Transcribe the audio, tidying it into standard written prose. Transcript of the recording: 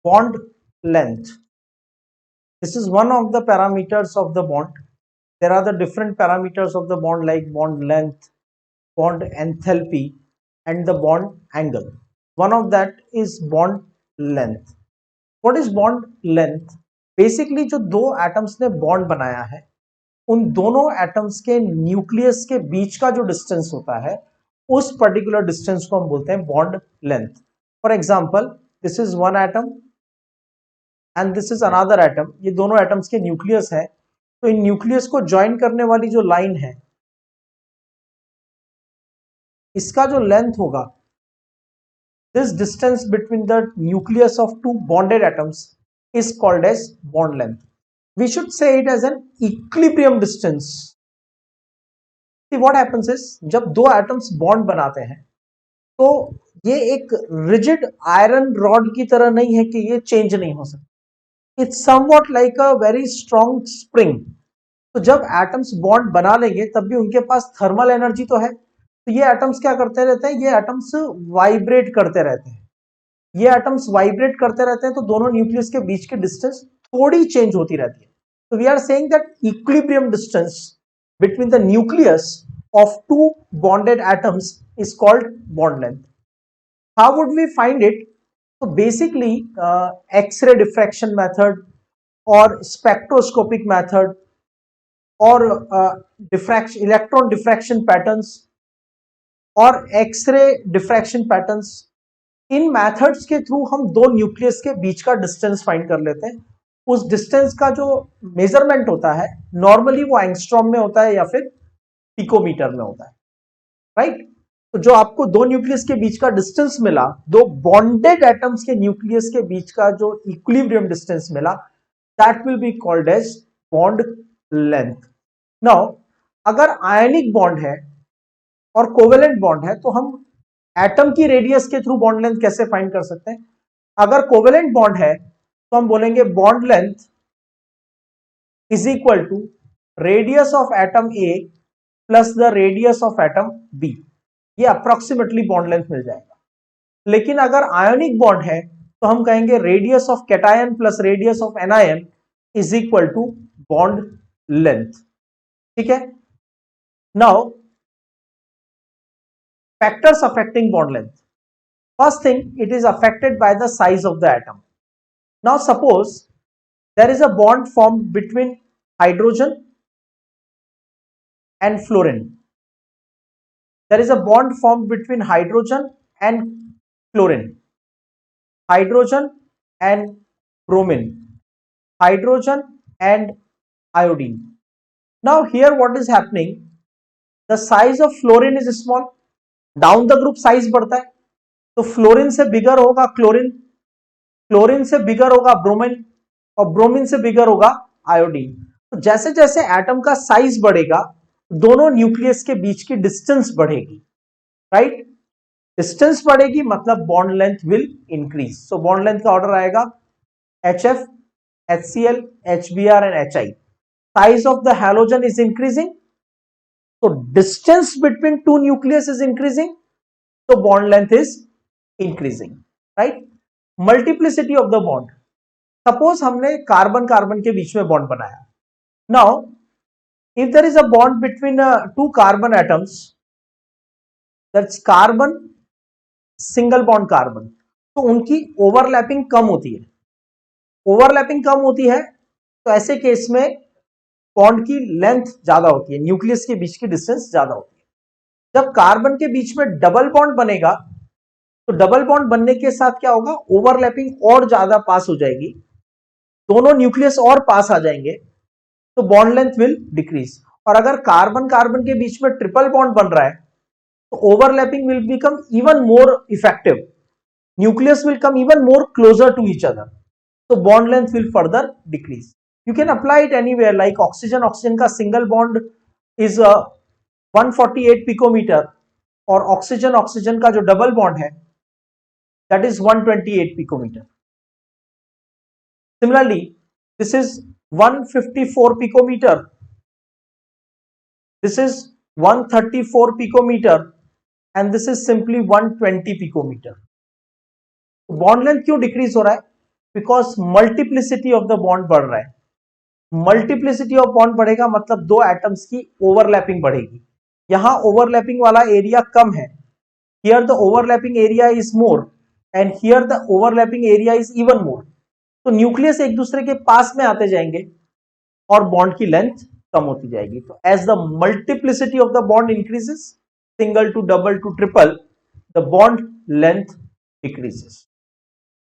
bond length. This is one of the parameters of the bond. There are the different parameters of the bond like bond length, bond enthalpy, and the bond angle. One of that is bond length. What is bond length? Basically जो दो atoms ने bond बनाया है उन दोनों atoms के nucleus के बीच का जो डिस्टेंस होता है उस पर्टिकुलर डिस्टेंस को हम बोलते हैं bond length. For example, this is one atom and this is another atom. ये दोनों एटम्स के न्यूक्लियस है. तो इन न्यूक्लियस को ज्वाइन करने वाली जो लाइन है इसका जो लेंथ होगा, this distance between the nucleus of two bonded atoms is called as bond length. We should say it as an equilibrium distance. See what happens is, जब दो atoms bond बनाते हैं तो ये एक rigid iron rod की तरह नहीं है कि ये change नहीं हो सकता. It's somewhat like a very strong spring. तो जब atoms bond बना लेंगे तब भी उनके पास thermal energy तो है. तो ये एटम्स क्या करते रहते हैं? ये एटम्स वाइब्रेट करते रहते हैं. ये एटम्स वाइब्रेट करते रहते हैं तो दोनों न्यूक्लियस के बीच की डिस्टेंस थोड़ी चेंज होती रहती है. तो we are saying that equilibrium distance between the nucleus of two bonded atoms is called bond length. How would we find it? तो बेसिकली एक्सरे डिफ्रैक्शन मेथड और स्पेक्ट्रोस्कोपिक मेथड और इलेक्ट्रॉन डिफ्रैक्शन पैटर्न्स और x ray diffraction patterns, इन methods के through हम दो nucleus के बीच का डिस्टेंस फाइंड कर लेते हैं. उस डिस्टेंस का जो मेजरमेंट होता है नॉर्मली वो एंगस्ट्रॉम में होता है या फिर पिकोमीटर में होता है. राइट? तो जो आपको दो न्यूक्लियस के बीच का डिस्टेंस मिला, दो बॉन्डेड एटम्स के न्यूक्लियस के बीच का जो इक्विलिब्रियम डिस्टेंस मिला, that will be called as bond length. Now अगर आयनिक बॉन्ड है और कोवेलेंट बॉन्ड है तो हम एटम की रेडियस के थ्रू बॉन्ड लेंथ कैसे फाइंड कर सकते हैं? अगर कोवेलेंट बॉन्ड है तो हम बोलेंगे bond length is equal to radius of atom A plus the radius of atom B. ये अप्रोक्सीमेटली बॉन्ड लेंथ मिल जाएगा. लेकिन अगर आयोनिक बॉन्ड है तो हम कहेंगे radius of cation plus radius of anion is equal to bond length. ठीक है? Now factors affecting bond length. First thing, it is affected by the size of the atom. Now suppose there is a bond formed between hydrogen and fluorine. There is a bond formed between hydrogen and fluorine, hydrogen and bromine, hydrogen and iodine. Now here what is happening? The size of fluorine is small. Down the group size बढ़ता है तो fluorine से बिगर होगा chlorine, chlorine से बिगर होगा bromine और bromine से बिगर होगा आयोडीन. तो जैसे जैसे एटम का साइज बढ़ेगा दोनों न्यूक्लियस के बीच की डिस्टेंस बढ़ेगी. राइट? डिस्टेंस बढ़ेगी मतलब bond length will increase. So bond length का ऑर्डर आएगा HF, HCl, HBr and HI. Size of the halogen is increasing, so distance between two nucleus is increasing, so bond length is increasing. Right? Multiplicity of the bond. Suppose हमने carbon carbon के बीच में bond बनाया. Now if there is a bond between two carbon atoms, that's carbon single bond carbon, तो उनकी overlapping कम होती है. Overlapping कम होती है तो ऐसे केस में बॉन्ड की लेंथ ज्यादा होती है, न्यूक्लियस के बीच की डिस्टेंस ज्यादा होती है. जब कार्बन के बीच में डबल बॉन्ड बनेगा तो डबल बॉन्ड बनने के साथ क्या होगा? ओवरलैपिंग और ज्यादा पास हो जाएगी, दोनों न्यूक्लियस और पास आ जाएंगे तो बॉन्ड लेंथ विल डिक्रीज. और अगर कार्बन कार्बन के बीच में ट्रिपल बॉन्ड बन रहा है तो overlapping will become even more effective, nucleus will come even more closer to each other, तो bond length will further decrease. You can apply it anywhere like oxygen, oxygen का single bond is 148 picometer और oxygen, oxygen का जो double bond है that is 128 picometer. Similarly, this is 154 picometer, this is 134 picometer and this is simply 120 picometer. Bond length क्यों decrease हो रहा है? Because multiplicity of the bond बढ़ रहा है। मल्टीप्लिसिटी ऑफ बॉन्ड बढ़ेगा मतलब दो एटम्स की ओवरलैपिंग बढ़ेगी। यहां ओवरलैपिंग वाला एरिया कम है, here the overlapping area is more and here the overlapping area is even more. तो न्यूक्लियस एक दूसरे के पास में आते जाएंगे और बॉन्ड की लेंथ कम होती जाएगी। तो as the multiplicity of the bond increases, single to double to triple, the bond length decreases.